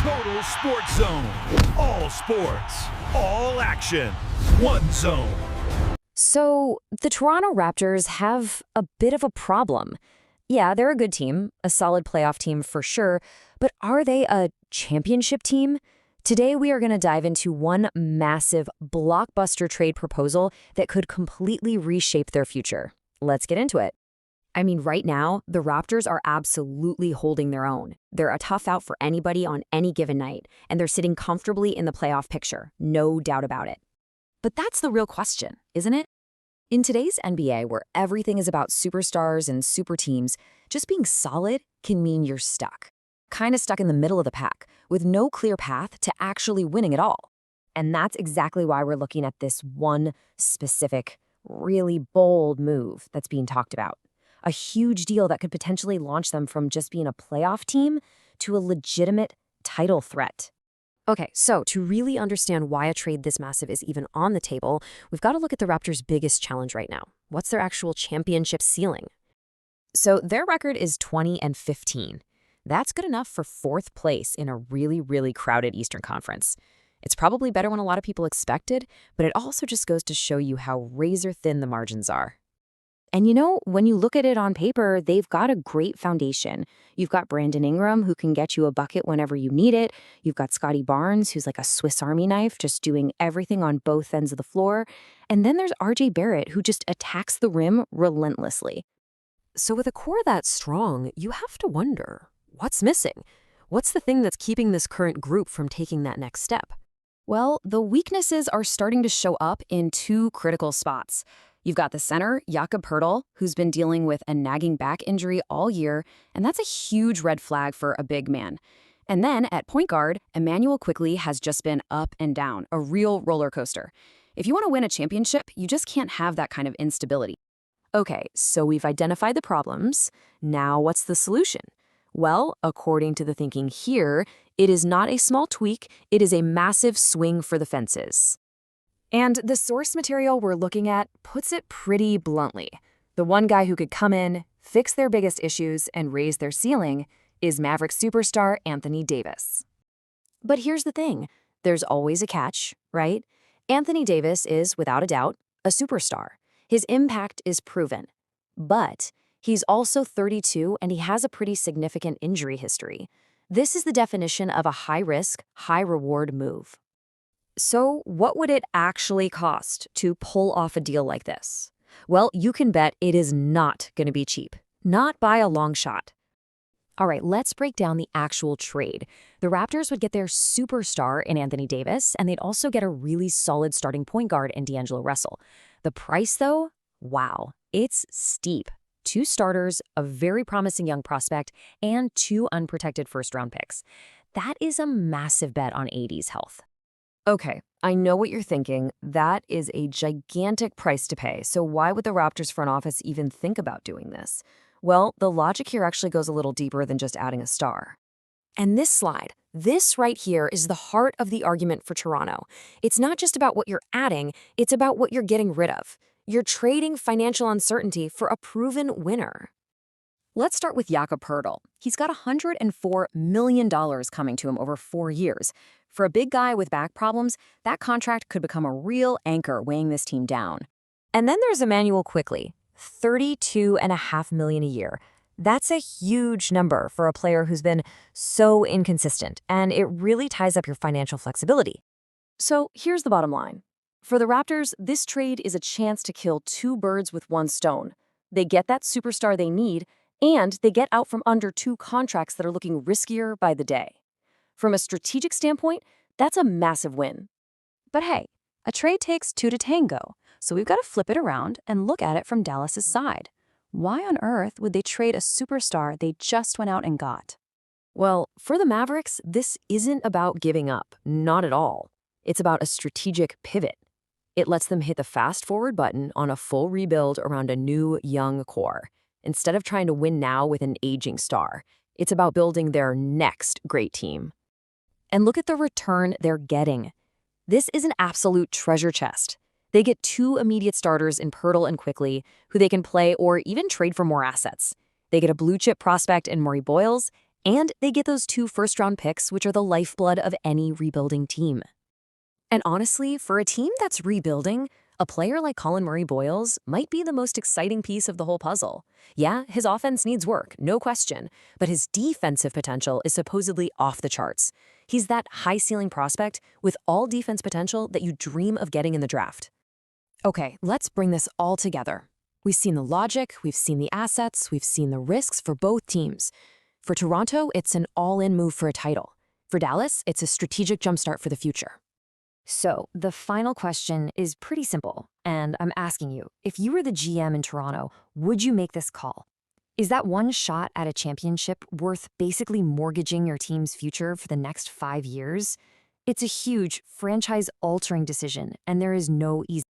Total Sports Zone. All sports, all action, one zone. So, the Toronto Raptors have a bit of a problem. Yeah, they're a good team, a solid playoff team for sure, but are they a championship team? Today, we are going to dive into one massive blockbuster trade proposal that could completely reshape their future. Let's get into it. I mean, right now, the Raptors are absolutely holding their own. They're a tough out for anybody on any given night, and they're sitting comfortably in the playoff picture, no doubt about it. But that's the real question, isn't it? In today's NBA, where everything is about superstars and super teams, just being solid can mean you're stuck. Kind of stuck in the middle of the pack, with no clear path to actually winning it all. And that's exactly why we're looking at this one specific, really bold move that's being talked about. A huge deal that could potentially launch them from just being a playoff team to a legitimate title threat. Okay, so to really understand why a trade this massive is even on the table, we've got to look at the Raptors' biggest challenge right now. What's their actual championship ceiling? So their record is 20-15. That's good enough for fourth place in a really, really crowded Eastern Conference. It's probably better than a lot of people expected, but it also just goes to show you how razor thin the margins are. And you know, when you look at it on paper, they've got a great foundation. You've got Brandon Ingram, who can get you a bucket whenever you need it. You've got Scotty Barnes, who's like a Swiss Army knife, just doing everything on both ends of the floor. And then there's RJ Barrett, who just attacks the rim relentlessly. So with a core that strong, you have to wonder, what's missing? What's the thing that's keeping this current group from taking that next step? Well, the weaknesses are starting to show up in two critical spots. You've got the center, Jakob Poeltl, who's been dealing with a nagging back injury all year, and that's a huge red flag for a big man. And then at point guard, Emmanuel Quickley has just been up and down, a real roller coaster. If you want to win a championship, you just can't have that kind of instability. Okay, so we've identified the problems. Now what's the solution? Well, according to the thinking here, it is not a small tweak, it is a massive swing for the fences. And the source material we're looking at puts it pretty bluntly. The one guy who could come in, fix their biggest issues, and raise their ceiling is Mavericks superstar Anthony Davis. But here's the thing. There's always a catch, right? Anthony Davis is, without a doubt, a superstar. His impact is proven. But he's also 32 and he has a pretty significant injury history. This is the definition of a high-risk, high-reward move. So what would it actually cost to pull off a deal like this? Well, you can bet it is not going to be cheap. Not by a long shot. All right, let's break down the actual trade. The Raptors would get their superstar in Anthony Davis, and they'd also get a really solid starting point guard in D'Angelo Russell. The price, though? Wow, it's steep. 2 starters, a very promising young prospect, and 2 unprotected first-round picks. That is a massive bet on AD's health. Okay, I know what you're thinking. That is a gigantic price to pay, so why would the Raptors front office even think about doing this? Well, the logic here actually goes a little deeper than just adding a star. And this slide, this right here is the heart of the argument for Toronto. It's not just about what you're adding, it's about what you're getting rid of. You're trading financial uncertainty for a proven winner. Let's start with Jakob Poeltl. He's got $104 million coming to him over 4 years. For a big guy with back problems, that contract could become a real anchor weighing this team down. And then there's Emmanuel Quickley, $32.5 million a year. That's a huge number for a player who's been so inconsistent, and it really ties up your financial flexibility. So here's the bottom line. For the Raptors, this trade is a chance to kill 2 birds with 1 stone. They get that superstar they need, and they get out from under 2 contracts that are looking riskier by the day. From a strategic standpoint, that's a massive win. But hey, a trade takes 2 to tango, so we've got to flip it around and look at it from Dallas's side. Why on earth would they trade a superstar they just went out and got? Well, for the Mavericks, this isn't about giving up, not at all. It's about a strategic pivot. It lets them hit the fast-forward button on a full rebuild around a new, young core. Instead of trying to win now with an aging star, it's about building their next great team. And look at the return they're getting. This is an absolute treasure chest. They get 2 immediate starters in Poeltl and Quickley, who they can play or even trade for more assets. They get a blue-chip prospect in Murray Boyles, And they get those 2 first-round picks, which are the lifeblood of any rebuilding team. And honestly, for a team that's rebuilding, a player like Colin Murray-Boyles might be the most exciting piece of the whole puzzle. Yeah, his offense needs work, no question, but his defensive potential is supposedly off the charts. He's that high-ceiling prospect with all defense potential that you dream of getting in the draft. Okay, let's bring this all together. We've seen the logic, we've seen the assets, we've seen the risks for both teams. For Toronto, it's an all-in move for a title. For Dallas, it's a strategic jumpstart for the future. So, the final question is pretty simple, and I'm asking you, if you were the GM in Toronto, would you make this call? Is that one shot at a championship worth basically mortgaging your team's future for the next 5 years? It's a huge, franchise-altering decision, and there is no easy